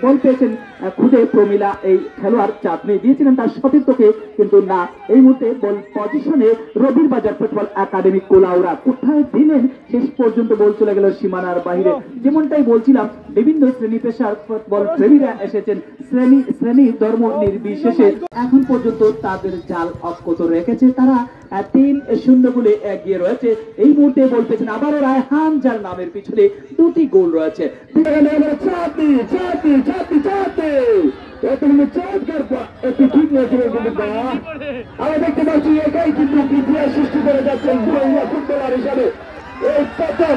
বল পেয়েছেন খুদে প্রমিলা এই খেলোয়াড় চাপনি দিয়েছিলেন তার সতীর্থকে, কিন্তু না, এই মুহূর্তে বল পজিশনে রবির বাজার ফুটবল একাডেমি কোলাউড়া কোথায় দিলেন, শেষ পর্যন্ত বল চলে গেল সীমানার বাইরে। যেমনটাই বলছিলাম, বিভিন্ন শ্রেণী পেশার ফুটবল প্রেমীরা এসেছেন, শ্রেণী ধর্ম নির্বিশেষে এখন পর্যন্ত তাদের জাল অক্ষত রেখেছে। তারা 3-0 গোলে এগিয়ে রয়েছে। এই মুহূর্তে বল পেয়েছেন আবারও রায়হান, যার নামের পিছনে 2টি গোল রয়েছে। দেখতে পাচ্ছি একাই কিন্তু ইতিহাস সৃষ্টি করে যাচ্ছেন ফুটবলার হিসাবে। এই প্রথম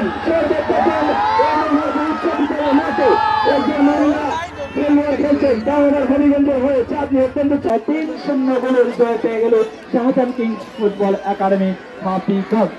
খেলছেন হবিগঞ্জের হয়ে 3-0 গোলের জয় পেয়ে গেল শাহজাহান কিংস ফুটবল একাডেমি মাপিগঞ্জ।